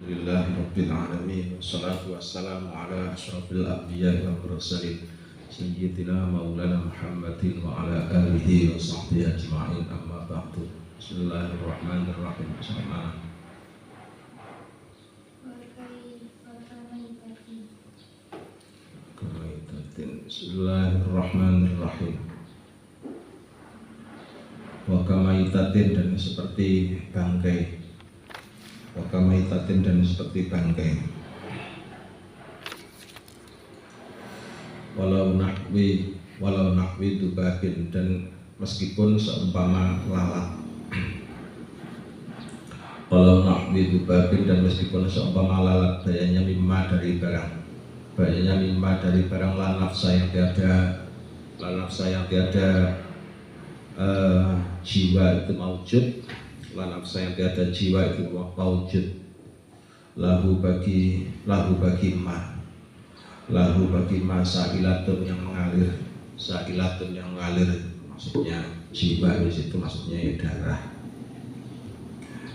Alhamdulillahi Rabbil Alamin. Wassalatu wassalamu ala ashrafil anbiya wal mursalin Sayyidina Maulana Muhammadin wa ala alihi wa sahbihi ajma'in, amma ba'du. Bismillahirrahmanirrahim. Bismillahirrahmanirrahim. Wa kamaitatin, dan seperti bangkai. Wa kamaitatin, dan seperti bangkai. Walau nahwi dubabin, dan meskipun seumpama lalat. Walau nahwi dubabin, dan meskipun seumpama lalat, bayanya mimma dari barang. Bayanya mimma dari barang, la nafsa yang tiada jiwa itu maujud. La nafsa yang tiada jiwa itu maujud. Lahu bagi ma sa'ilatun yang mengalir. Sa'ilatun yang mengalir, maksudnya jiwa di situ, maksudnya ya darah.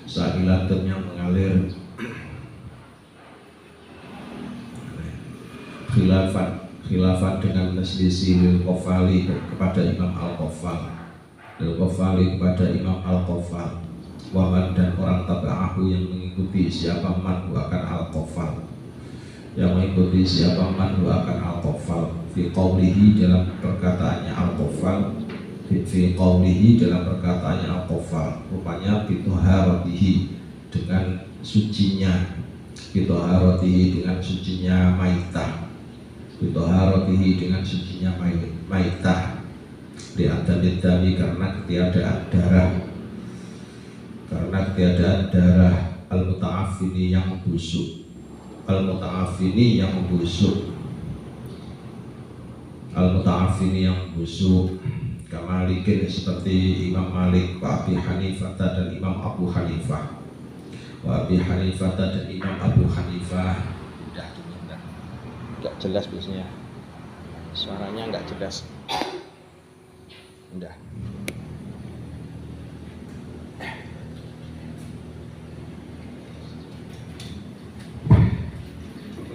Sa'ilatun yang mengalir. Khilafan dengan selisih Al-Qafali kepada Imam Al-Qafal. Al-Qafali kepada Imam Al-Qafal. Waman, dan orang taba'ahu yang mengikuti siapa man akan Al-Qafal. Yang mengikuti siapa man akan Al-Qafal. Fi qawlihi, dalam perkataannya Al-Qafal. Fi qawlihi, dalam perkataannya Al-Qafal. Rupanya bituharatihi, dengan sucinya. Bituharatihi, dengan sucinya maitah. Bituharatihi, dengan sucinya maitah. Li'adamid dami, karena ketiadaan darah. Karena ketiadaan darah. Al-muta'afini, yang membusuk. Al-muta'afini, yang membusuk. Al-muta'afini, yang membusuk. Kamalikin, seperti Imam Malik, wa Abi Hanifah, dan Imam Abu Hanifah. Wa Abi Hanifah, dan Imam Abu Hanifah. Enggak jelas biasanya, suaranya enggak jelas. Udah.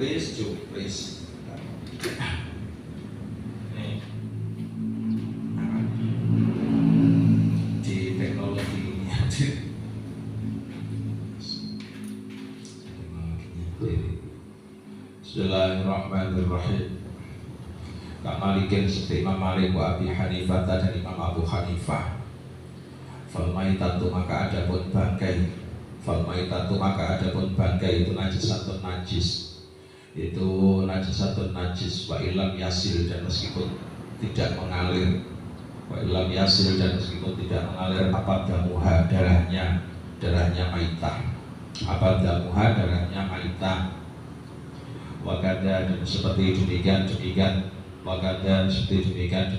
Please. Nih. Di teknologi ini aja. Bismillahirrahmanirrahim. Kak Malikin, seperti Imam Malik, wa Abi Hanifah, dan Imam Abu Hanifah. Falmaitatu, maka adapun bangkai. Falmaitatu, maka adapun bangkai itu najisatun najis. Itu najisatun najis. Wa ilam yasil, dan meskipun tidak mengalir. Wa ilam yasil, dan meskipun tidak mengalir. Apa damuha, darahnya maitah. Apa damuha, darahnya maitah. Wakada, dan seperti demikian. Wakada, seperti demikian.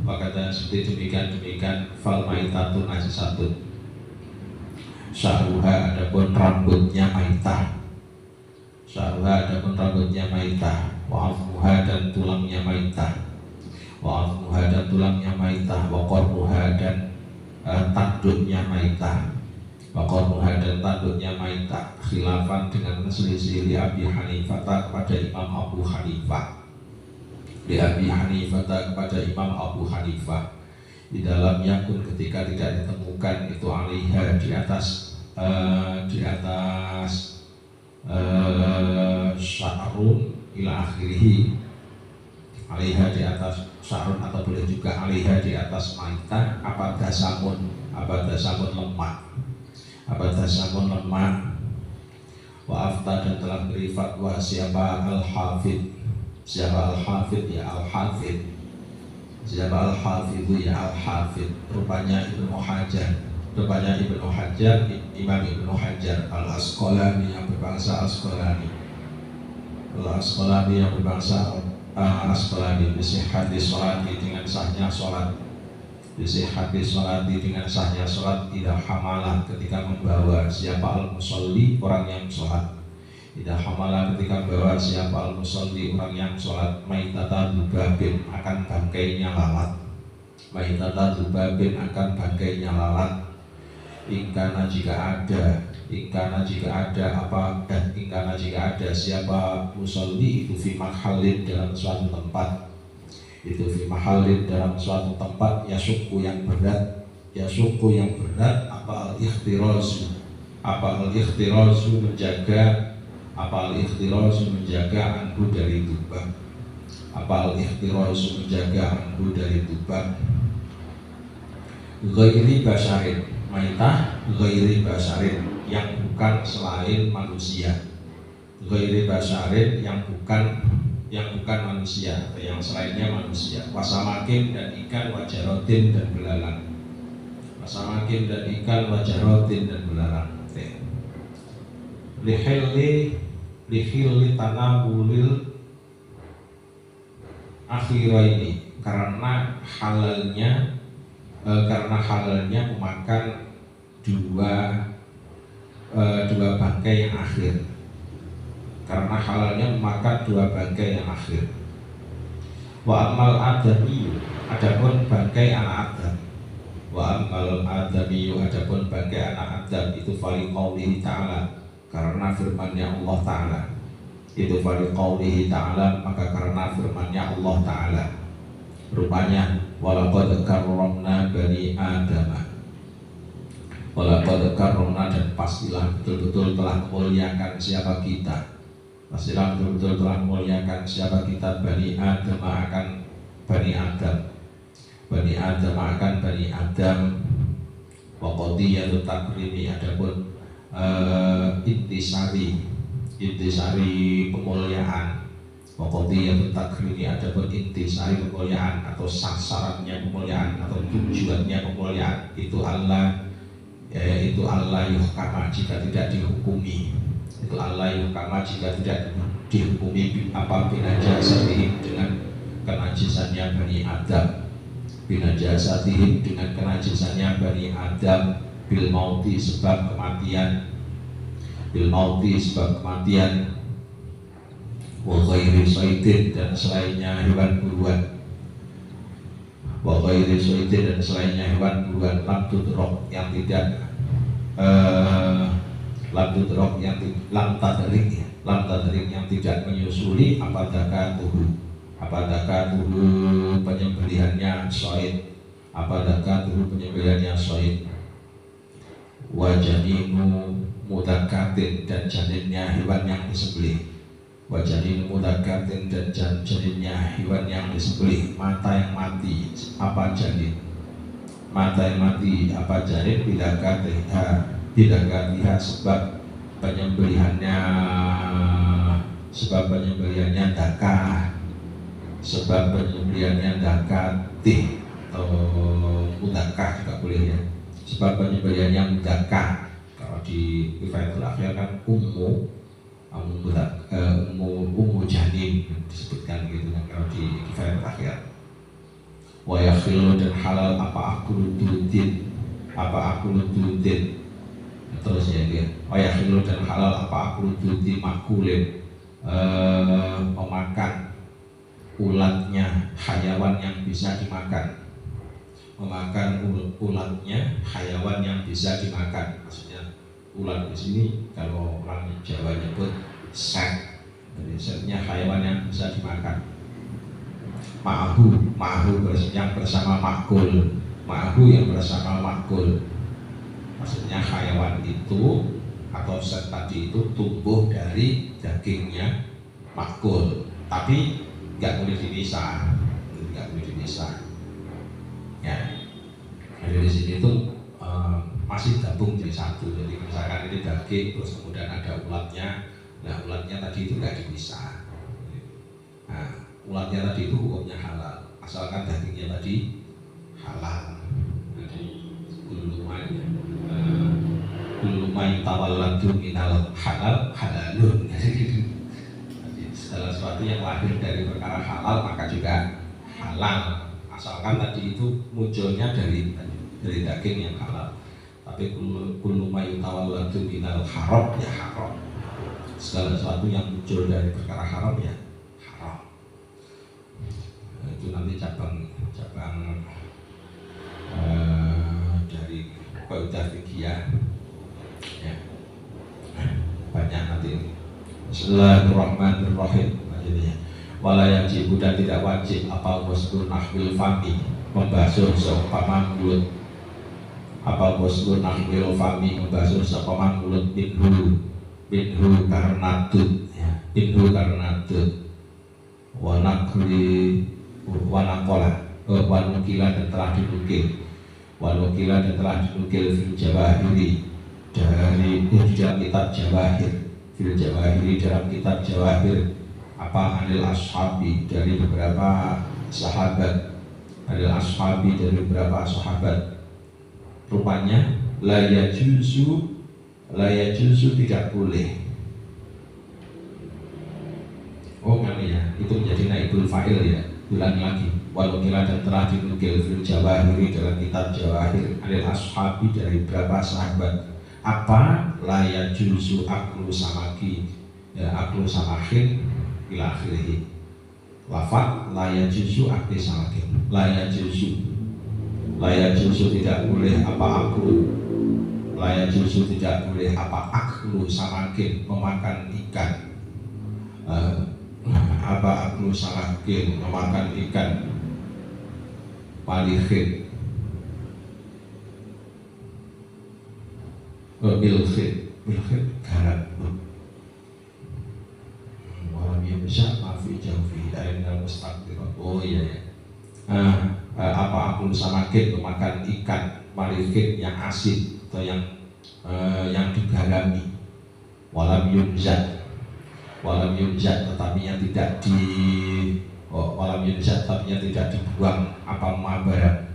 Wakada, seperti demikian. Fal maitatu najisatun. Syahruha, adapun rambutnya maitah. Syahruha, adapun rambutnya maitah. Wa afmuha, dan tulangnya maitah. Wa afmuha, dan tulangnya maitah. Wa qarnuha, dan tanduknya maitah. Waqarnuha, dan tanduknya maitah. Khilafan, dengan selisih li Abi Hanifah kepada Imam Abu Hanifah. Li Abi Hanifah kepada Imam Abu Hanifah. Di dalam yakun, ketika tidak ditemukan itu alaiha, di atas sya'run ila akhirih. Alaiha, di atas sya'run, atau boleh juga alaiha, di atas maitah. Apa dasamun lemak. Abadasamun lemah. Wa afta, dan telah beri fatwa siapa Al-Hafidh. Siapa Al-Hafidh, ya Al-Hafidh. Siapa Al-Hafidh, ya Al-Hafidh. Rupanya Ibnu Hajar. Imam Ibnu Hajar Al-Asqalani, yang berbangsa Asqalani. Al-Asqalani, yang berbangsa Asqalani. Bisihhati sholati, dengan sahnya sholat. Bisihhati sholati, dengan sahnya sholat. Idha hamalah, ketika membawa siapa al-musalli, orang yang sholat. Idha hamalah, ketika membawa siapa al-musalli, orang yang sholat. Maitata dzubabin, akan bangkainya lalat. Maitata dzubabin, akan bangkainya lalat. Ingkana jika ada, ingkana jika ada apa dan ingkana jika ada siapa musolli itu fi mahallin dalam suatu tempat, itu fi mahallin dalam suatu tempat yasuku yang berat, yasuku yang berat apa al-ikhtirazu, apa al-ikhtirazu menjaga, apa al-ikhtirazu menjaga anhu dari tubah, apa al-ikhtirazu menjaga anhu dari tubah. Ghairi basyarin, maitah ghairi basyarin yang bukan selain manusia, ghairi basyarin yang bukan manusia atau yang selainnya manusia. Wasamakin dan ikan, wajarotin dan belalang, wasamakin dan ikan, wajarotin dan belalang. Lihilli tanawulil akhiraini, karena halalnya memakan dua bangkai yang akhir, karena halalnya memakan dua bangkai yang akhir. Wa amal adamiyu, adapun bangkai anak Adam, wa amal adamiyu, adapun bangkai anak Adam itu fali qaulihi ta'ala, karena firman-Nya Allah Ta'ala, itu fali qaulihi ta'ala, maka karena firman-Nya Allah Ta'ala. Rupanya walaqad karramna bani Adama, walaqad karramna, dan pastilah betul-betul telah memuliakan siapa kita, pastilah betul-betul telah memuliakan siapa kita, bani Adam akan bani Adam, bani Adam akan bani Adam. Wa qadiyatu takrimi, adapun intisari pemuliaan, wa qadiyatu takrimi, adapun intisari pemuliaan atau sasarannya pemuliaan atau tujuannya pemuliaan itu Allah, itu Allah yuhkama jika tidak dihukumi, itu Allah yuhkama jika tidak dihukumi apa binajasatihim dengan kenajisannya bani Adam, binajasatihim dengan kenajisannya bani Adam, bil mauti sebab kematian, bil mauti sebab kematian, wa ghairi saidin dan selainnya hewan buruan, wa ghairi saidin dan selainnya hewan buruan, lam tudrok yang tidak lam tudrok yang lam tadrik yang tidak menyusuli apa zakatuhu penyembelihannya said, apa zakatuhu penyembelihannya said. Wa janinu mudakatin dan janinnya hewan yang disembelih, wa janinu mudakatin dan janinnya hewan yang disembelih. Mata yang mati apa janin, mata yang mati apa janin, bidakatiha sebab penyembelihannya dakah, sebab penyembelihannya dakatih atau mudakah juga boleh ya, sebab penyembelihannya mudakah. Kalau di Kifayatul Akhir kan ummu janin disebutkan gitu kan kalau di Kifayatul Akhir. Wa yakhilu dan halal apa akulu dudin, terus ya dia. Wa yakhilu dan halal apa akulu dudin makulin, memakan ulatnya hayawan yang bisa dimakan, memakan ulatnya hayawan yang bisa dimakan. Maksudnya ulat di sini kalau orang Jawa nyebut set, jadi setnya hayawan yang bisa dimakan. Ma'ahu yang bersama makul, ma'ahu yang bersama makul, maksudnya hayawan itu atau set tadi itu tumbuh dari dagingnya makul, tapi nggak boleh dipisah, ya. Jadi di sini tuh masih gabung jadi satu. Jadi misalkan ini daging, terus kemudian ada ulatnya. Nah ulatnya tadi itu nggak dipisah. Nah ulatnya tadi itu hukumnya halal, asalkan dagingnya tadi halal. Jadi kulumai tawalladu minal halal halalun. Jadi segala sesuatu yang lahir dari perkara halal maka juga halal, asalkan tadi itu munculnya dari daging yang halal. Tapi kullu ma yutawalladu minal haram ya haram, segala sesuatu yang muncul dari perkara haram ya haram. Itu nanti cabang dari kaidah fikih bahagia. Ya. Banyak nanti. Bismillahirrahmanirrahim. Wala yajibu dan tidak wajib apa wasbun nahwil fami membasuh seumpama mulut. Apa wasbun nahwil fami membasuh seumpama mulut binhu karena tut ya. Binhu karena tut wanakli wanakola wanukila dan telah dinukil wanukila dan telah dinukil fil jawahiri dari dalam kitab jawahir fil jawahiri dalam kitab jawahir apa anil ashabi dari beberapa sahabat anil ashabi dari beberapa sahabat rupanya la yajuzu tidak boleh. Oh kami ya, itu menjadi naibul fa'il ya. Ulangi lagi. Walau kila dan telah dinukil fil jawahiri dalam kitab jawahir anil ashabi dari beberapa sahabat apa la yajuzu aklu samaki ya aklu samakin ila akhirih. Lafaz la yajuzu akli samakin la yajuzu tidak boleh apa aklu la yajuzu tidak boleh apa aklu samakin memakan ikan apa aklu samakin memakan ikan malihin bilkhid garam walam yamsha mafi jawfi aina mustaqdir. Oh iya ya. Apa aklu samakin memakan ikan malihin yang asin atau yang digarami walam yumzat tetapi yang tidak tidak dibuang apa mabaran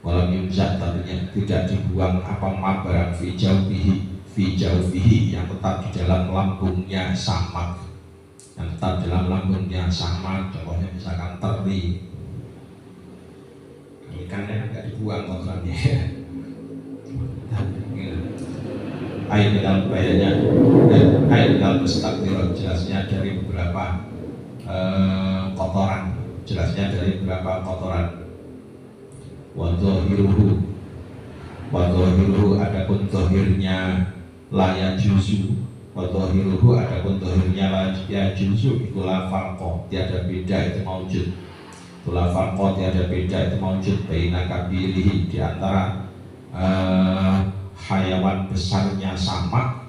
walam yumzat tetapi tidak dibuang apa mabaran fi jawfihi yang tetap di dalam lambungnya samak contohnya misalkan teri ikannya nggak dibuang kotorannya. Air dalam bayanya air dalam mustakdir jelasnya dari beberapa kotoran wadzohiruhu adapun zohirnya la yajuzu itulah farqo tiada beda itu maujud baina kabirihi di antara hayawan besarnya samak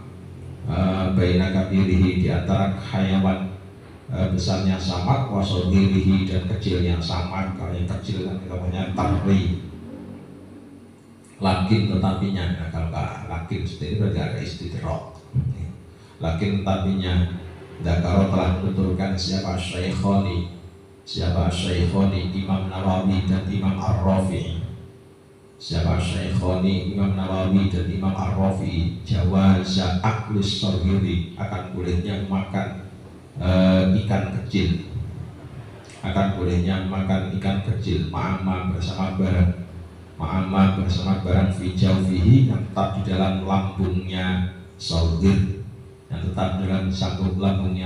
baina kabirihi di antara hayawan besarnya samak wasodirihi dan kecilnya samak. Kalau yang kecil kan namanya tarri lakin tetapinya. Nah kalau lakin seperti berarti ada istidrak. Lakin tetapinya Dzakaro telah menuturkan siapa Syaikhoni Imam Nawawi dan Imam Ar-Rafi'i. Siapa Syaikhoni Imam Nawawi dan Imam Ar-Rafi'i jawaza aklis sorhiri akan bolehnya makan ikan kecil ma'amma bersama barang fi jawfihi yang tetap di dalam lambungnya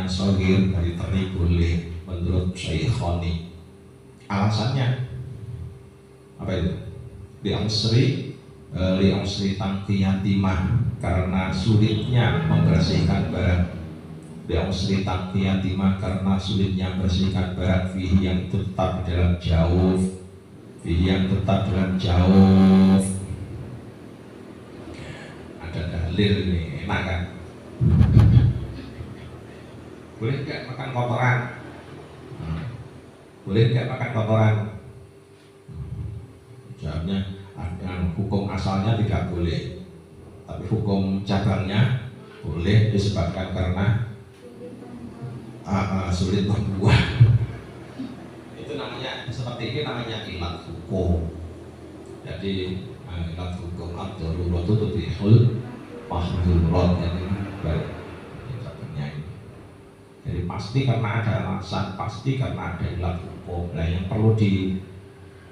sorhir dari teri boleh menurut Syaikhoni. Alasannya apa itu? Li'usri tangkiyatimah karena sulitnya membersihkan barang. Li'usri tangkiyatimah karena sulitnya membersihkan barang fihi yang tetap di dalam jawf. Ada dalil ini enak kan? Boleh nggak makan kotoran? Jawabnya hukum asalnya tidak boleh, tapi hukum cabangnya boleh disebabkan karena sulit membuang. Itu namanya seperti ini namanya ilat hukum. Jadi ilat hukum ad-daruratu tubihul mahdhurat ini baik cabangnya ini. Jadi pasti karena ada alasan, pasti karena ada ilat hukum. Nah yang perlu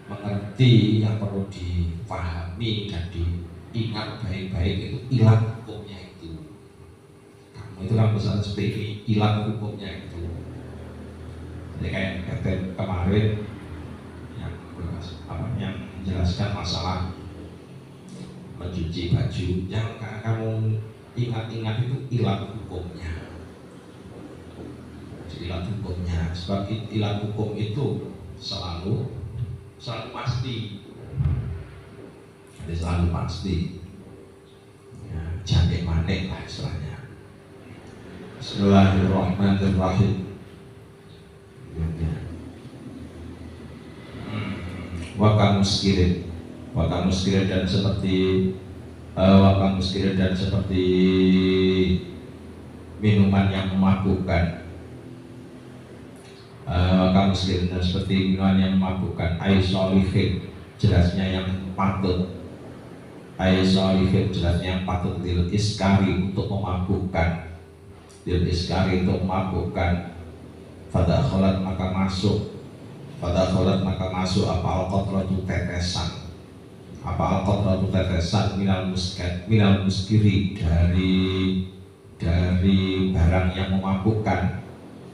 mengerti, yang perlu dipahami dan diingat baik-baik itu ilat hukumnya itu. Kamu itu kan misalnya seperti ini, ilat hukumnya itu. Jadi kayak kemarin yang menjelaskan masalah mencuci baju, yang kamu ingat-ingat itu ilat hukumnya. Ilat hukumnya, sebab ilat hukum itu selalu pasti. Jadi selalu pasti. Ya, jamin manik lah istilahnya. Bismillahirrahmanirrahim. Wakam muskirin dan seperti minuman yang memabukkan. Wakam muskirin dan seperti minuman yang memabukkan. Aisolihin, jelasnya yang patut. Aisolihin, jelasnya yang patut. Lil iskari, untuk memabukkan. Lil iskari, untuk memabukkan. Fadakholat, maka masuk apa al-qatratu tetesan. Apa al-qatratu tetesan minal muskiri, dari barang yang memabukkan.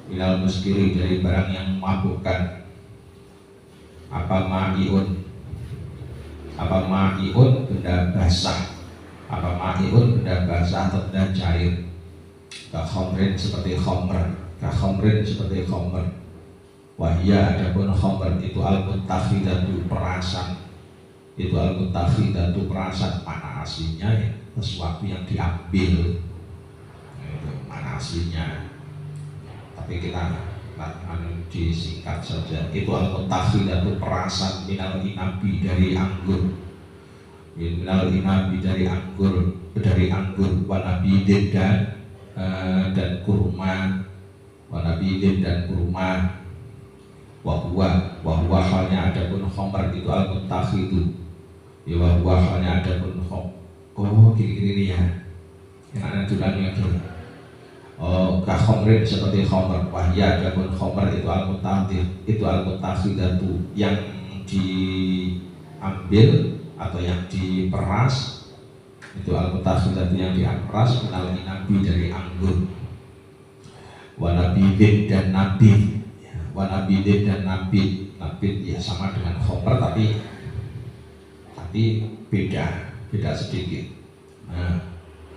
Minal muskiri, dari barang yang memabukkan. Apa ma'iun, benda basah. Apa ma'iun, benda basah atau benda cair. Kakhomrin, seperti khomer. Wahya, adapun khomer itu al-muttakhidatu, perasan. Itu al-muttakhidatu, perasan. Mana aslinya ya? Sesuatu yang diambil. Itu mana aslinya. Tapi kita disingkat saja. Itu al-muttakhidatu, perasan. Minal inabi, dari anggur. Minal inabi, dari anggur. Wanabidin dan kurma. Wanabidin dan kurma. Wahwa halnya adapun khomer itu al-muttakhidhu. Ya wahwa halnya adapun khomer. Oh gini ya. Yang ada tulannya itu. Oh kakhomrin, seperti khomer. Wahya adapun khomer itu al-muttakhidatu, yang diambil atau yang diperas. Itu al-muttakhidatu, yang diperas. Minal inabi, dari anggur. Wanabidin dan nabid. Wanabidin dan nabid ya sama dengan khomer, tapi beda sedikit. Nah,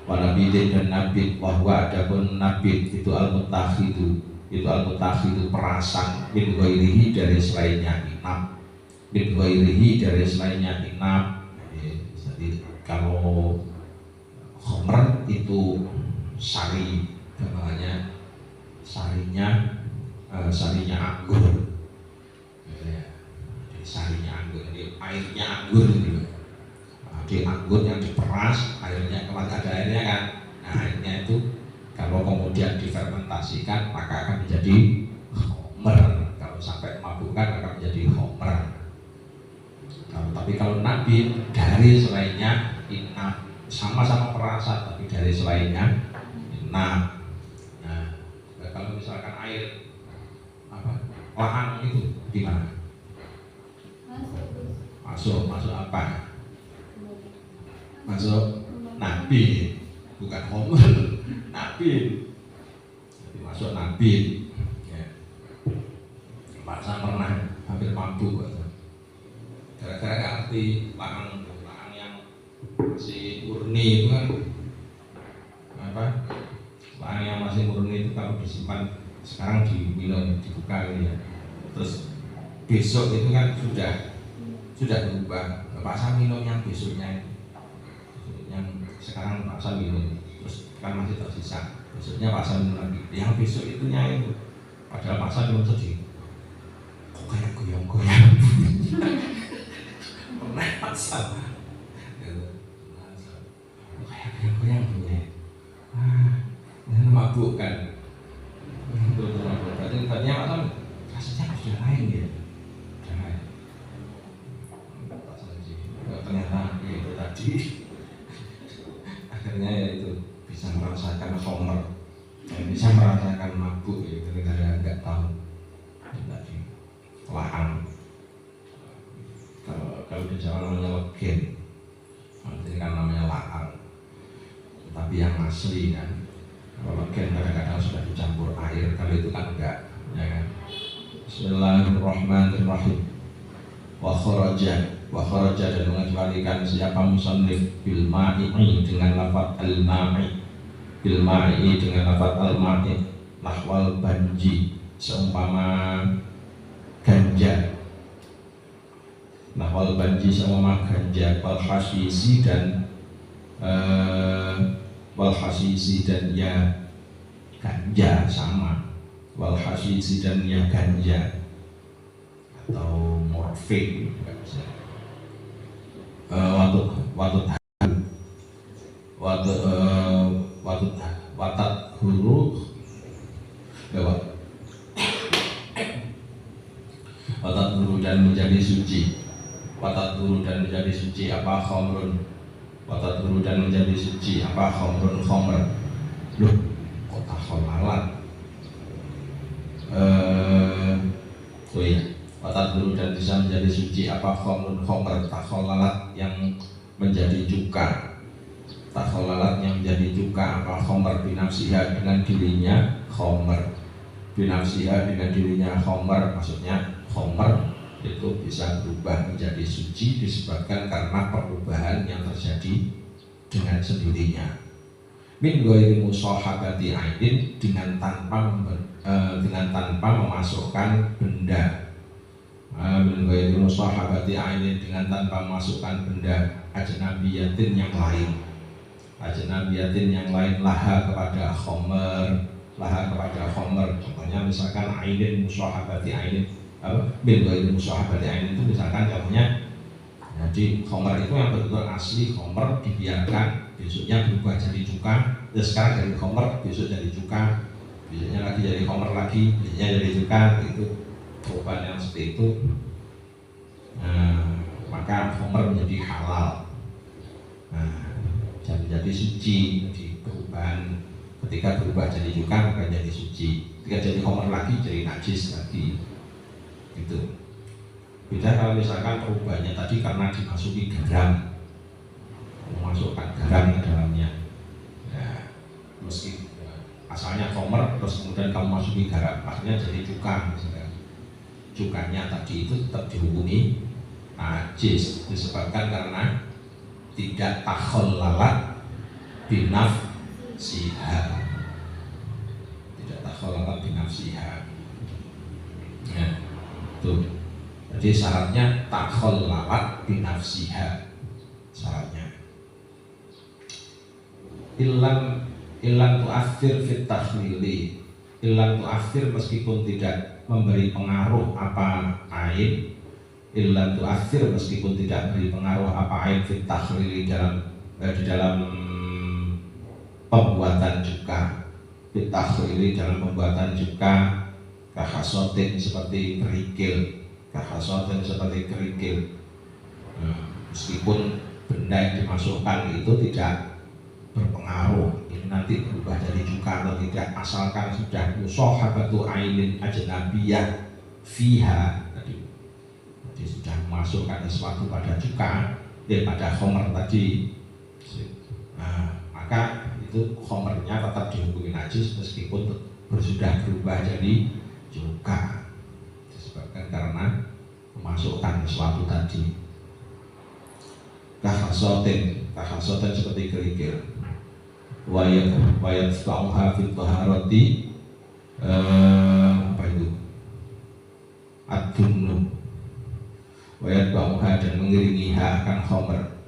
wanabidin dan nabid. Wahwa adapun nabid itu al-muttakhidhu, perasan. Min ghairihi, dari selainnya inab. Jadi kalau khomer itu sari, namanya sarinya anggur. Sarinya anggur, jadi airnya anggur gitu. Jadi anggur yang diperas, airnya, kalau ada airnya kan. Nah, airnya itu kalau kemudian difermentasikan maka akan menjadi khomer. Kalau sampai memabukkan akan menjadi khomer. Tapi kalau nabi dari selainnya inab, sama-sama perasan tapi dari selainnya inab. Nah, kalau misalkan air lahang itu gimana? Masuk apa? Masuk nabi, bukan homer. Nabi, masuk nabi. Ya. Pak saya pernah hampir mabuk, gara-gara gak ngerti lahang yang masih murni itu kan apa? Lahang yang masih murni itu kalau disimpan sekarang diminum, dibuka gitu ya. Terus besok itu kan sudah berubah. Pak Sam minum yang besoknya itu, yang sekarang Pak Sam minum, terus kan masih tersisa. Besoknya Pak Sam minum lagi. Yang besok itunya itu, padahal Pak Sam minum sedih. Kok kayak goyang-goyang? Pernah Pak Sam? Kayak goyang-goyang ya. Ini mabuk kan? Berarti tadinya Pak Sam rasanya sudah lain ya. Ternyata itu tadi akhirnya ya itu bisa merasakan homer, bisa merasakan mabuk ya, gara-gara nggak tahu tadi lahang. Kalau di Jawa namanya legen, nanti kan namanya lahang. Tapi yang asli kan, kalau legen kadang-kadang sudah dicampur air, kalau itu kan enggak, ya kan. Bismillahirrahmanirrahim. Wa kharaja wa kharaja dan mengecualikan siapa musannif bil ma'i dengan lafaz al ma'i, bil ma'i dengan lafaz al ma'i, nahwal banji seumpama ganja, nahwal banji seumpama ganja, wal hasisi dan wal hasisi dan ya ganja sama, wal hasisi dan ya ganja atau morfin juga bisa. Watat huruf watat huruf dan menjadi suci, watat huruf dan menjadi suci apa khamrun, watat huruf dan menjadi suci apa khamrun khamr. Loh kok takholalat? Oh iya, watat huruf dan bisa menjadi suci apa khamrun khamr, takholalat yang menjadi cuka, takholalat yang menjadi cuka apa khamr binafsiha dengan dirinya, khamr binafsiha dengan dirinya, khamr maksudnya khamr itu bisa berubah menjadi suci disebabkan karena perubahan yang terjadi dengan sendirinya. Min ghairi musahabati ainin dengan tanpa memasukkan benda. Min ghairi musahabati ainin dengan tanpa memasukkan benda ajnabiyatin yang lain. Ajnabiyatin yang lain laha kepada khamr, laha kepada khamr. Contohnya misalkan ainin musahabati ainin, min ghairi musahabati ainin itu misalkan contohnya, jadi khamr itu yang betul asli khamr dibiarkan, besoknya berubah jadi cuka, ya sekarang jadi khamr, besok jadi cuka, besoknya lagi jadi khamr lagi, besoknya jadi cuka, itu perubahan yang seperti itu. Maka khamr menjadi halal, jadi suci. Jadi perubahan ketika berubah jadi cuka maka jadi suci, ketika jadi khamr lagi jadi najis lagi, gitu. Beda kalau misalkan perubahannya tadi karena dimasuki garam, memasukkan garam ke dalamnya, ya, meski asalnya khamr terus kemudian kamu masuki garam, akhirnya jadi cuka misalkan. Cukanya tadi itu tetap dihukumi najis disebabkan karena tidak takhallalat binafsiha, tidak takhallalat binafsiha, ya, tuh. Jadi syaratnya takhallalat binafsiha, syaratnya ilan tu'athir fit takhlili, ilan tu'athir meskipun tidak memberi pengaruh apa ain, ilan tu'athir meskipun tidak beri pengaruh apa ain fit takhlili di dalam pembuatan cuka, fit takhlili dalam pembuatan cuka, kahasotin seperti kerikil, kahasotin seperti kerikil. Meskipun benda yang dimasukkan itu tidak berpengaruh ini nanti berubah jadi cuka atau tidak, asalkan sudah musahabatu ainin ajnabiyah fiha, jadi sudah memasukkan sesuatu pada cuka, pada khamr tadi, maka itu khamrnya tetap dihukumi najis meskipun sudah berubah jadi cuka disebabkan karena memasukkan sesuatu tadi. Kahasotin seperti kerikil, wayat fa'uha fit taharati, apa itu, ad-dunnu, wayat fa'uha dan mengiringi ha akan khamr,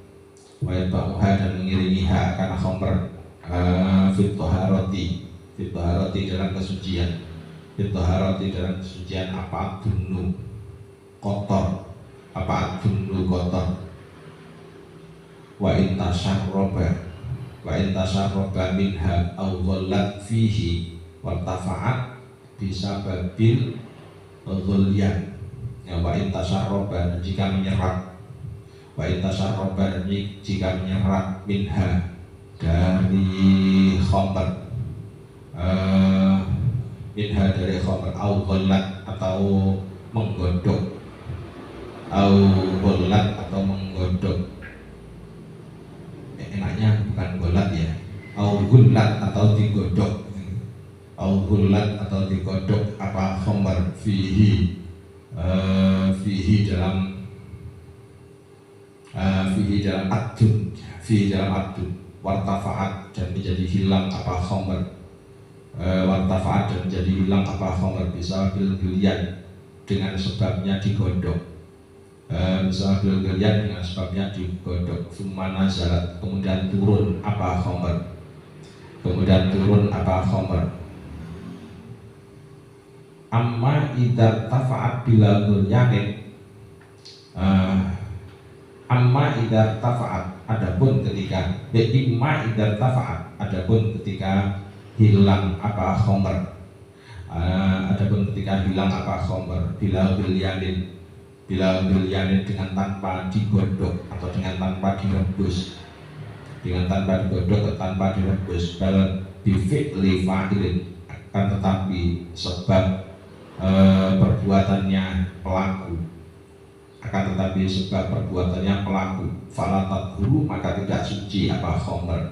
wayat fa'uha dan mengiringi ha akan khamr, fit taharati dalam kesucian, fit taharati dalam kesucian apa ad-dunnu kotor, apa ad-dunnu kotor. Wa in tasarroba minha aw ghallat fihi wartafa'at bisababil dhulyan, ya, wa in tasarroba jika menyerap, wa in tasarroba jika menyerap minha dari khamr, minha dari khamr, aw ghallat atau menggodok, aw ghallat atau menggodok, enaknya bukan golat ya, au gulat atau digodok, au gulat atau digodok apa khamr fihi, fihi dalam fihi dalam adun, wartafaat dan menjadi hilang apa khamr, wartafaat dan menjadi hilang apa khamr bisa bil-bilian dengan sebabnya digodok, bisa bil-bilian dengan sebabnya digodok. Summa nazalat, kemudian turun apa khamr, amma idar tafaat bila gulyanin, amma idar tafaat, adapun ketika imma idar tafaat, adapun ketika hilang apa khomer, adapun ketika hilang apa khomer bila gulyanin dengan tanpa digodok atau dengan tanpa direbus, tanpa direbus, bal bifi'li fa'ilin, akan tetapi sebab perbuatannya pelaku, falatat guru maka tidak suci apa khomer,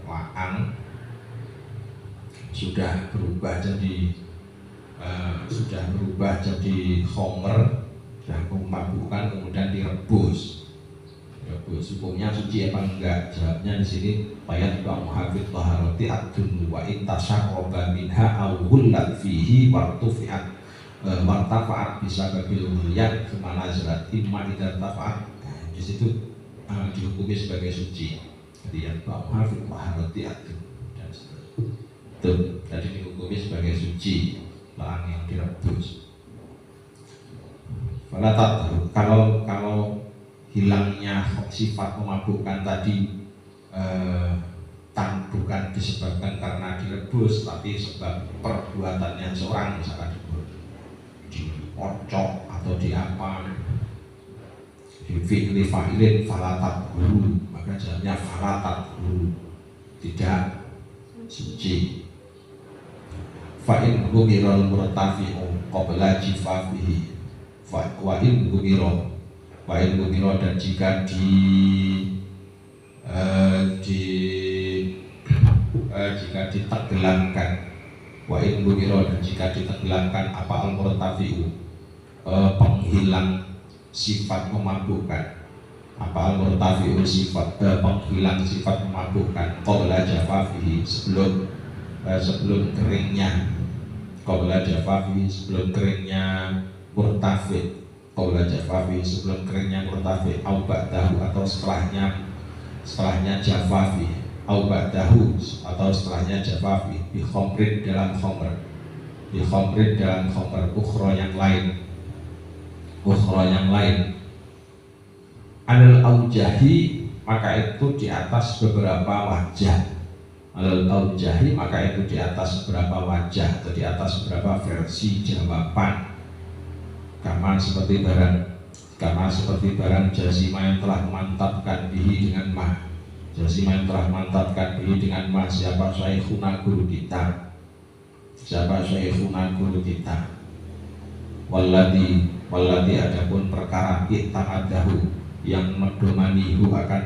la'an sudah berubah jadi khomer, sudah memabukkan kemudian direbus. Hukumnya suci apa enggak? Jawabnya di sini ayat Bang Hafidh Taharati ad-dun wa intasyarroba minha awhullat fihi wartufi'at wartafa'at bisa babil mulyat kemana zarat imma idar tafa'at. Di situ dihukumi sebagai suci. Jadi yang Bang Hafidh Taharati ad-dun dan seterusnya tadi dihukumi sebagai suci lahan yang direbus. Kalau hilangnya sifat memabukkan tadi bukan disebabkan karena direbus, tapi sebab perbuatannya seorang, misalkan dikocok atau diapa, di fi'li fa'ilin falatat guru, maka jawabnya falatat guru, tidak suci. Fa'in gumirul murtafi'u qabla jifafihi, wa'in gumiro dan jika jika ditenggelamkan, wa'in gumiro dan jika ditenggelamkan apa al-murtafi'u, penghilang sifat memabukkan, apa al-murtafi'u sifat penghilang sifat memabukkan qabla jafafihi, sebelum keringnya, qabla jafafihi sebelum keringnya murtafi', qaula jafafi sebelum keringnya murtafi, au ba'dahu atau setelahnya jafafi, au ba'dahu atau setelahnya jafafi, bi khomrin dalam khomer, ukhra yang lain, anil aujahi maka itu di atas beberapa wajah, atau di atas beberapa versi jawaban. Kama seperti barang jazima yang telah memantapkan bihi dengan mah, siapa syaikhuna guru kita, walladhi adapun perkara iktamadahu yang medomanihu akan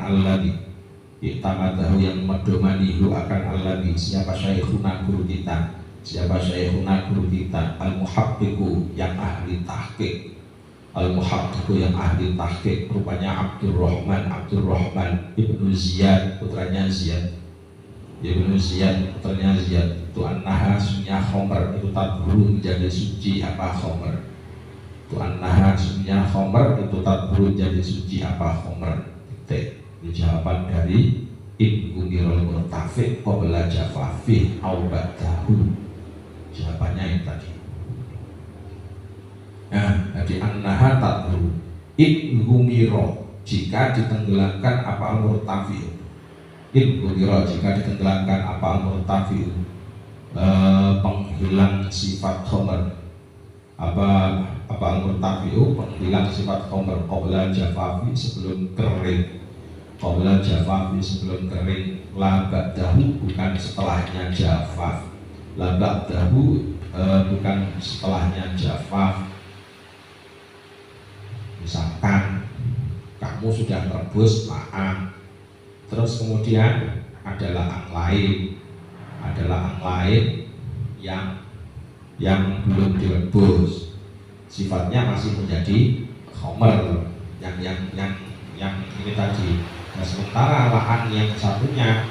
alladhi, siapa syaikhuna guru kita, al-muhaqqiqu yang ahli tahqiq, rupanya Abdurrahman ibnu Ziyad putranya Ziyad itu annaha sunya khomer, itu taburu menjadi suci apa khomer, menjadi suci apa khomer. Itu jawaban dari Ibnu Mirul Murtafiq qabla jafafi au ba'dahu. Jawabannya yang tadi. Nah, jadi annaha tadru Ibnu Miro jika ditenggelamkan apa al-murtafi'u, jika ditenggelamkan apa al-murtafi'u, penghilang sifat khomer, apa al-murtafi'u, penghilang sifat khomer qabla jafafi sebelum kering, la ba'dahu bukan setelahnya jafaf, bukan setelahnya jafaf. Misalkan kamu sudah merebus maaf, terus kemudian ada laang lain yang belum direbus, sifatnya masih menjadi khomer yang ini tadi. Nah, sementara lahan yang satunya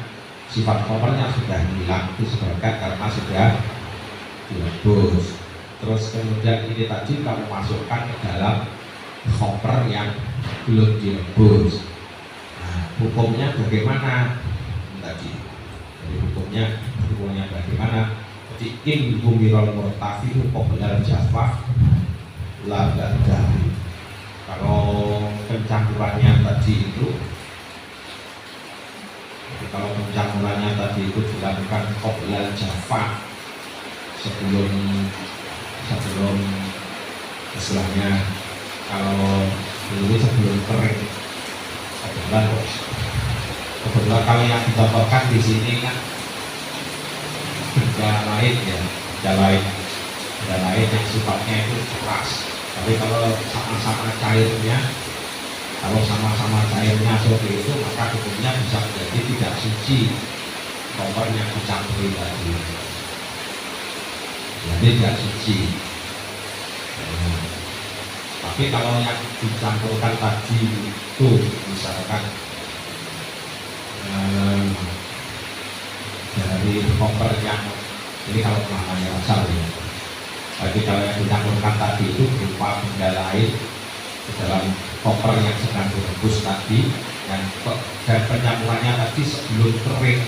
sifat khomernya sudah hilang disebabkan karena sudah direbus. Terus kemudian ini tadi kamu masukkan ke dalam khomer yang belum direbus. Nah, hukumnya bagaimana tadi? Jadi hukumnya bagaimana? Jadi in humirul murtafi'u qabla jafaf la ba'dahu. Kalau pencampurannya tadi itu dilakukan qabla jafaf, sebelum istilahnya kalau dulu sebelum kering. Kebetulan kalau yang dicontohkan di sini kan benda lain yang sifatnya itu keras. Tapi kalau sama-sama cairnya seperti itu, maka hukumnya bisa menjadi tidak suci koper yang dicampuri tadi. Jadi tidak suci. Tapi kalau yang dicampurkan tadi itu misalkan dari koper yang ini kalau namanya asal ya. Tapi kalau yang dicampurkan tadi itu berupa benda lain ke dalam koper yang sedang direbus tadi, dan pencampurannya tadi sebelum kering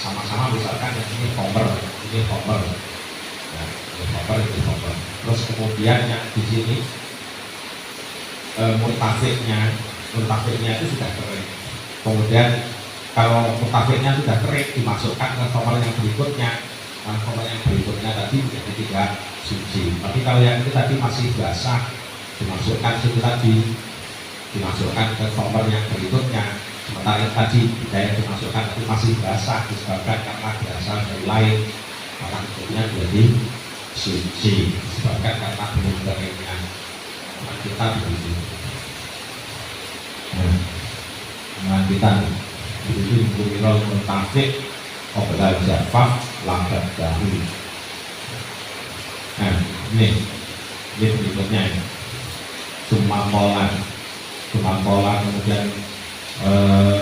sama-sama, misalkan yang ini koper. Nah, ini koper. Terus kemudian yang di sini murtafiknya itu sudah kering. Kemudian kalau murtafiknya sudah kering dimasukkan ke koper yang berikutnya, koper yang berikutnya tadi menjadi tidak suci. Tapi kalau yang itu tadi masih basah, dimasukkan ke koper yang berikutnya. Sementara yang tadi yang dimasukkan itu masih basah disebabkan karena berasal dari lain, maka hukumnya menjadi suci disebabkan karena belum keringnya. Kita begitu. Kita begitu hukumul murtafi' qabla jafaf lambat dahulu. Nah, ini berikutnya ini. Sumakola kemudian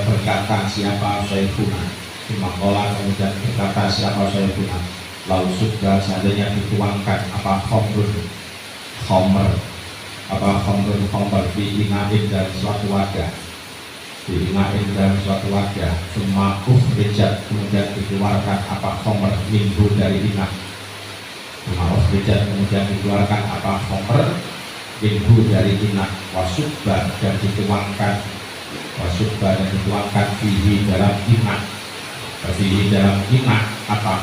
berkata siapa Syekhuna. Sumakola kemudian berkata siapa Syekhuna. Lalu sudah seandainya dituangkan khomer di inain dan suatu wadah, semua rijat kemudian dikeluarkan khomer minggu dari inah. Kemudian dikeluarkan khomer minggu dari inah, wasubba dan dituangkan fihi dalam inah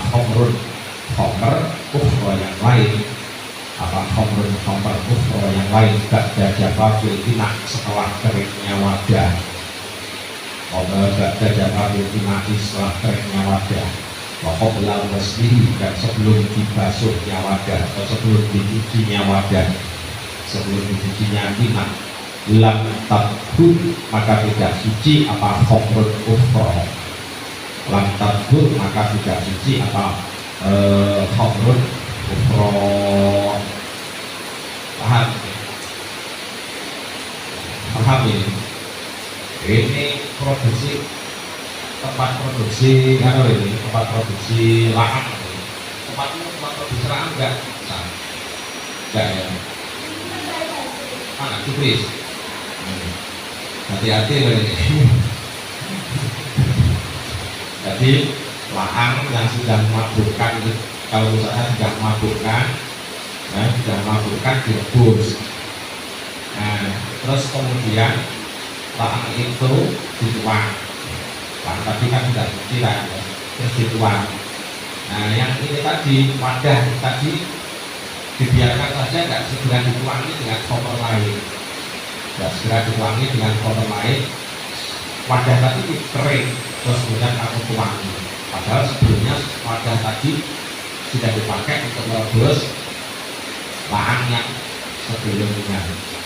khomer ukhra yang lain, khomer ukhra yang lain ba'da jafafil inah setelah keringnya wadah. Ba'da jafafil inah setelah keringnya wadah. Wa qabla ghuslihi dan sebelum dibasuhnya wadah atau sebelum dicucinya wadah, sebelum dicucinya inah, lam tabhur maka tidak suci khomer ukhra. Lam tabhur maka tidak suci khomer ukhra. Paham ini? Ini tempat produksi lahan. Tempat produksi lahan enggak ya? Mana Cupris? Hati-hati ini. Jadi lahan yang sudah memabukkan, kalau misalnya sudah memabukkan direbus. Nah, terus kemudian lahan itu dituang. Lahan tadi kan sudah suci lah, terus dituang. Nah, yang ini tadi wadah tadi dibiarkan saja, nggak segera dituangi dengan koper lain. Wadah tadi kering, terus kemudian kamu tuangi. Padahal sebelumnya wadah tadi sudah dipakai untuk merebus lahan yang sebelumnya.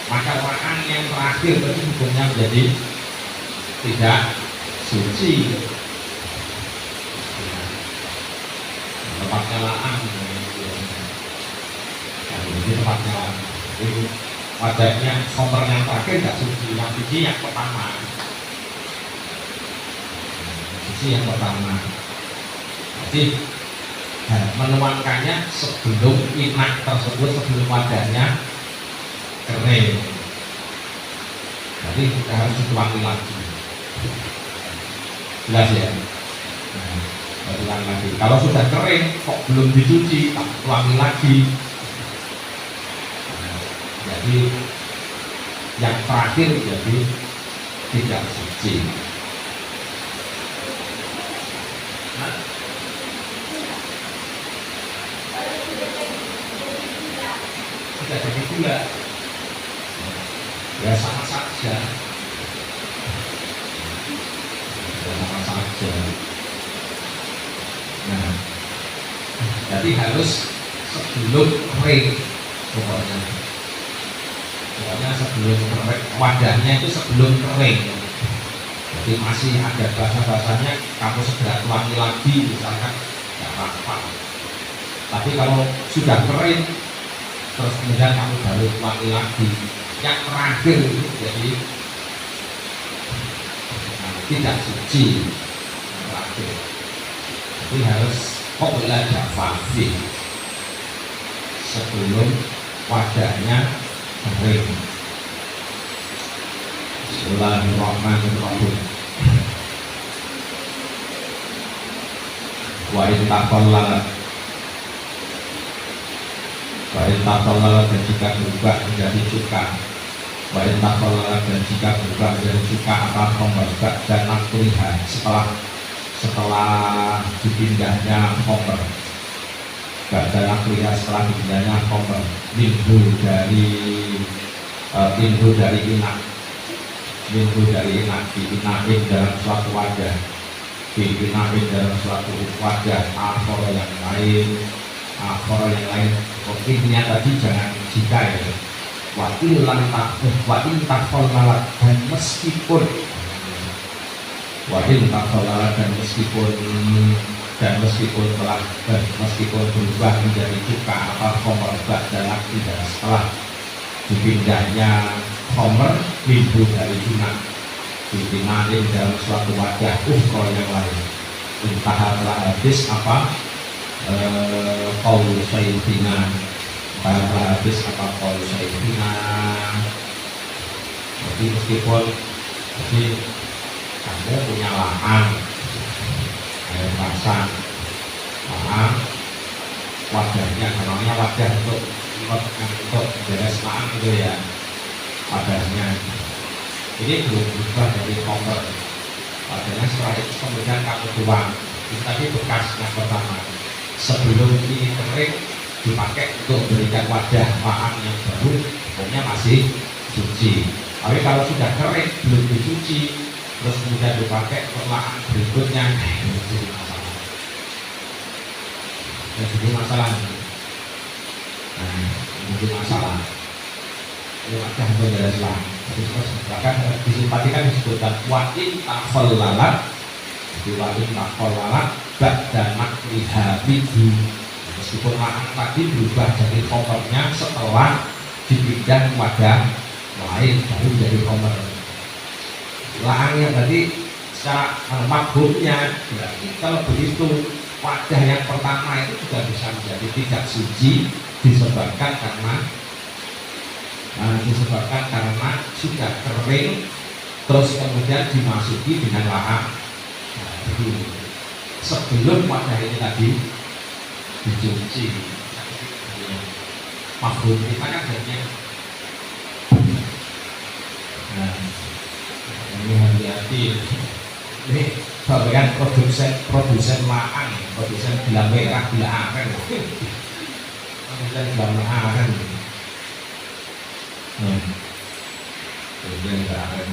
Maka lahan yang terakhir tadi hukumnya menjadi tidak suci. Tempatnya lahan, ini tempatnya lahan. Jadi wadahnya koper yang terakhir nggak suci, yang suci yang pertama. Suci yang pertama. Jadi menuangkannya sebelum inak tersebut, sebelum wadahnya kering. Jadi kita harus dituangi lagi. Jelas ya? Nah, lagi. Kalau sudah kering kok belum dicuci, tak tuangi lagi. Jadi yang terakhir jadi tidak suci. Nah, tidak jadi gula, ya sama saja, sama saja. Nah, jadi harus sebelum kering pokoknya sebelum kering, wadahnya itu sebelum kering. Jadi masih ada basah-basahnya, kamu segera tuangi lagi misalkan, nggak apa-apa. Tapi kalau sudah kering terus kemudian kamu baru tuangi lagi, yang terakhir itu jadi tidak suci. Yang terakhir jadi harus qabla jafafi, sebelum wadahnya kering. Bismillahirrahmanirrahim. Wa in taqallala, wa in taqallala, dan jika berubah menjadi cuka, wa in taqallala, dan jika berubah menjadi cuka apa khamr dan nakriha, setelah dipindahnya khamr, dan nakriha setelah dipindahnya khamr, minhu dari inak, minhu dari inak, diinain dalam suatu wadah, diinain dalam suatu wadah, akhor yang lain. Intinya tadi jangan jika ya, wa in takhollalat, dan meskipun berubah menjadi cuka apa khamr dan tidak setelah dipindahnya khamr, minhu dari inak, dipinain dalam suatu wadah yang lain. Entah telah habis apa qaul sayyidina, habis apa qaul sayyidina. Jadi meskipun kamu punya lahan air pasang, lahan wadahnya, namanya wadah untuk beres lahan itu ya, wadahnya ini belum berubah dari khamr, wadahnya setelah itu kemudian kamu tuang. Itu tadi bekas yang pertama, sebelum ini kering dipakai untuk memberikan wadah lahan yang baru, hukumnya masih suci. Tapi kalau sudah kering belum dicuci terus kemudian dipakai untuk lahan berikutnya, itu jadi masalah. Jadi masalah. Ini wadah beres lahan. Bahkan disempatikan disebutkan wa in takhallalat, wa in takhallalat ba'da nakriha bihi, meskipun lahan tadi berubah jadi khamrnya setelah dipindah wadah lain baru jadi khamr. Lahan yang tadi secara makhumnya berarti kalau begitu wadah yang pertama itu juga bisa menjadi tidak suci disebabkan karena sudah kering terus kemudian dimasuki dengan lahan sebelum wadah ini tadi dicuci. Makhum kita kan hanya ini hati-hati. Ini bagian produsen lahan, produsen gula merah, gula aren, produsen gula aren. Produsen gula aren.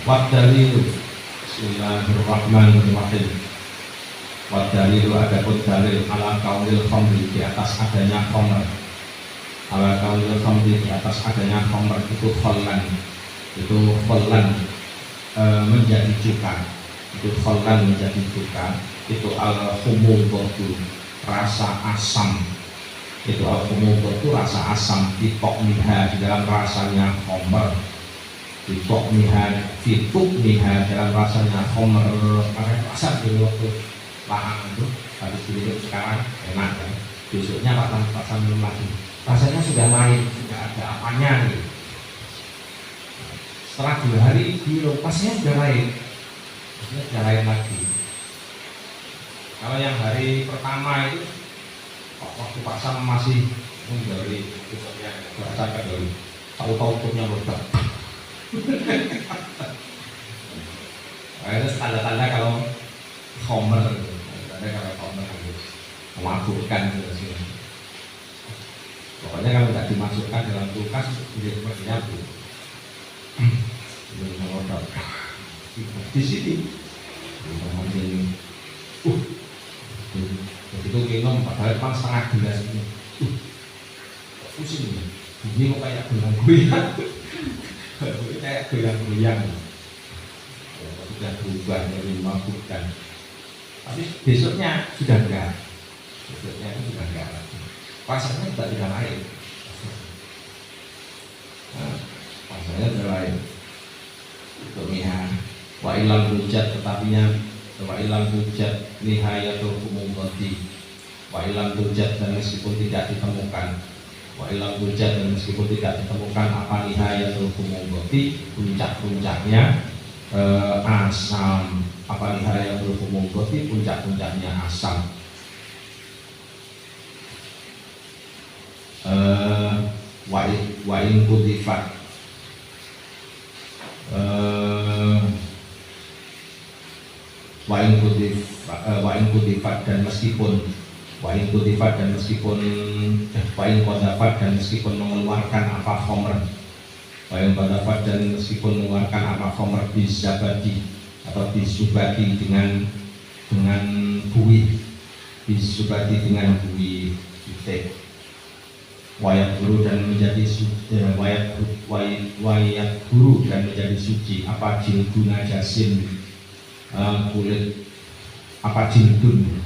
Wadalilu, Bismillahirrahmanirrahim. Wadalilu, adapun dalil ala kaulil khamri, di atas adanya khamr, ala kaulil khamri, di atas adanya khamr itu khallan, menjadi cuka, itu al-humum, rasa asam, Itu al-khumur itu rasa asam, fitok miha di dalam rasanya khomer, fitok miha, fituk miha dalam rasanya khomer. Karena asam dulu waktu lahang itu habis dulu sekarang enak kan, besoknya pasang minum lagi, rasanya sudah lain, sudah ada apanya gitu. Setelah 2 hari minum pasnya sudah lain, lagi. Kalau yang hari pertama itu waktu pasang masih dari besoknya berasakan dari tahu-tahu punya meledak. Itu tanda-tanda kalau khomer, memabukkan gitu. Pokoknya kalau tidak dimasukkan dalam kulkas dia menyatu. Di sini begitu minum padahal cuma setengah gelas ini pusing ini kok kayak goyang-goyang kayak goyang-goyang sudah berubah dari memabukkan, tapi besoknya sudah enggak, rasanya juga tidak lain, rasanya tidak lain. Kemihan wa ilam hujat, tetapinya wa ilam hujat nihayatul kumumati, wa ilam hujat, dan meskipun tidak ditemukan, wa ilam hujat, dan meskipun tidak ditemukan apa nihayatul kumumati, puncak-puncaknya asam, apa nihayatul kumumati, puncak-puncaknya asam. Wa in kudifat, wa in kudifat dan meskipun mengeluarkan apa khomer, wa in kodafat dan meskipun mengeluarkan apa khomer bisabadi atau bisubadi dengan buih, bisubadi dengan buih titik, wayat guru dan menjadi wayat guru dan menjadi suci apa jildu najasin, kulit apa jildun,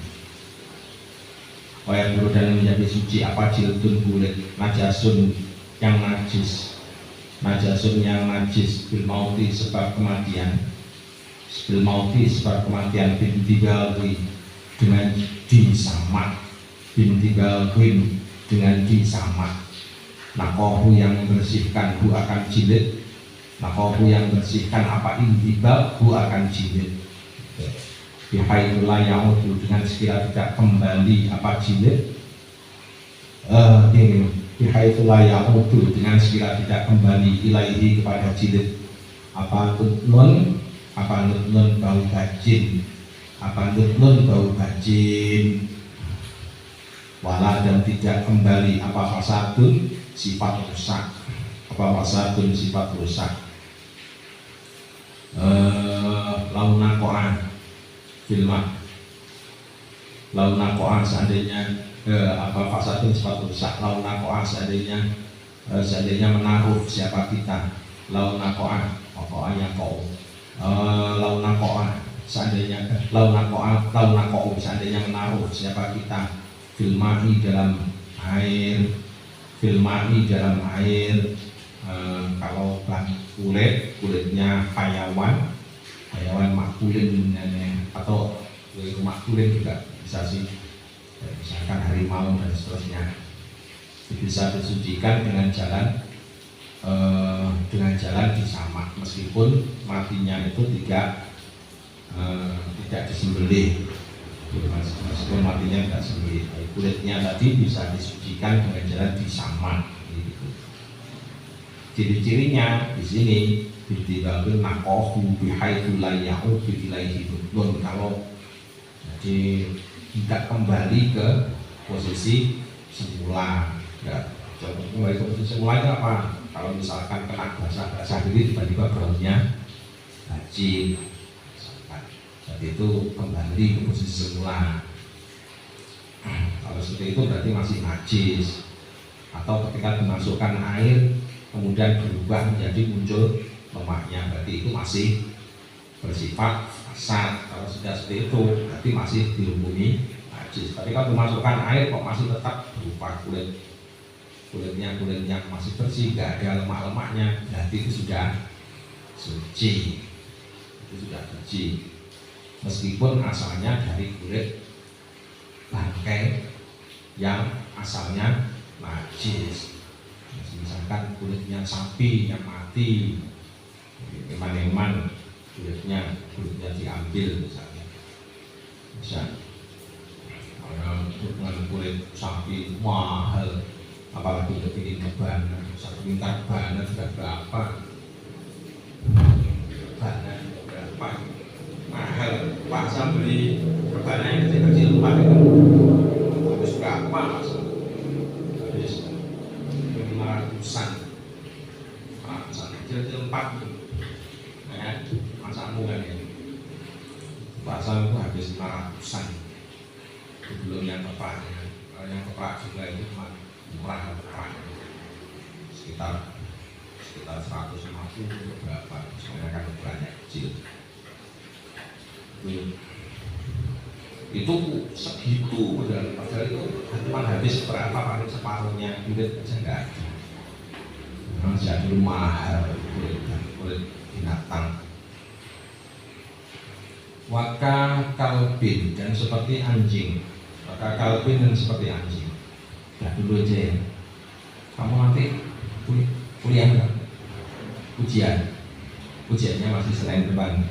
wayat guru dan menjadi suci apa jildun, kulit najasun yang najis, najasun yang najis, bil mauti sebab kematian, bil mauti sebab kematian, bin digalwi dengan disamat, bin digalwin dengan disamat, nakohu yang membersihkan hu akan jilid, nakohu yang membersihkan apa indibal hu akan jilid, bihaitulah yaudu dengan sekiranya tidak kembali apa jilid, bihaitulah yaudu dengan sekiranya tidak kembali ilaihi kepada jilid, apa nutnun bau bajin, apa nutnun bau bajin, wala dan tidak kembali apa fasadun sifat rusak, apa fasadun sifat rusak, launa koan filmah, launa koan seandainya apa fasadun sifat rusak, launa koan seandainya menaruh siapa kita, launa koan yang kau, launa koan seandainya seandainya menaruh siapa kita, filmai dalam air, kalau kulitnya hayawan makulin atau makulin juga bisa sih, misalkan harimau dan seterusnya, bisa disucikan dengan jalan disamak meskipun matinya itu tidak disembelih, meskipun matinya tidak sembelih, kulitnya tadi bisa disucikan dengan jalan disamak gitu. Ciri-cirinya di sini dibabil nakohu bihaitsu la ya'udu ilaihi nutnun, kalau jadi tidak kembali ke posisi semula. Ya, kembali ke posisi semula itu apa? Kalau misalkan kena basah diri tiba-tiba baunya bajin, jadi itu kembali ke posisi semula. Kalau seperti itu berarti masih najis, atau ketika dimasukkan air kemudian berubah menjadi muncul lemaknya, berarti itu masih bersifat fasad. Kalau sudah seperti itu berarti masih dilumuri najis. Tapi kalau dimasukkan air kok masih tetap berupa kulitnya yang masih bersih, nggak ada lemak-lemaknya, berarti itu sudah suci. Itu sudah suci. Meskipun asalnya dari kulit bangkai yang asalnya najis. Misalkan kulitnya sapi yang mati, eman-eman kulitnya diambil misalnya. Dengan kulit sapi mahal, apalagi untuk ini rebana, satu minta rebana sudah berapa? Rebana berapa? Mahal. Pak saya beli rebana yang kecil-kecil Pak itu habis berapa Mas? Habis 500-an. 500-an kecil-kecil 4 ya, masamu kan ya. Pak saya itu habis 500-an. Belum yang keprak, kalau yang keprak juga itu cuma murah keprak sekitar 150 berapa, soalnya kan ukurannya kecil. Itu segitu, padahal itu cuma habis berapa, paling separuhnya kulit aja nggak ada. Memang jadi mahal kulit binatang. Waka kalbin, dan seperti anjing. Maka kalbin dan seperti anjing. Nah dulu aja ya. Kamu nanti kuliah nggak? Ujiannya masih selain depan.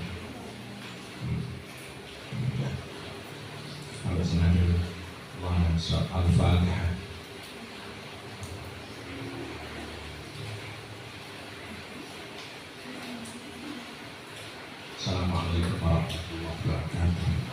Kalau senang dulu. Surat Al-Fatihah. Assalamualaikum warahmatullahi wabarakatuh.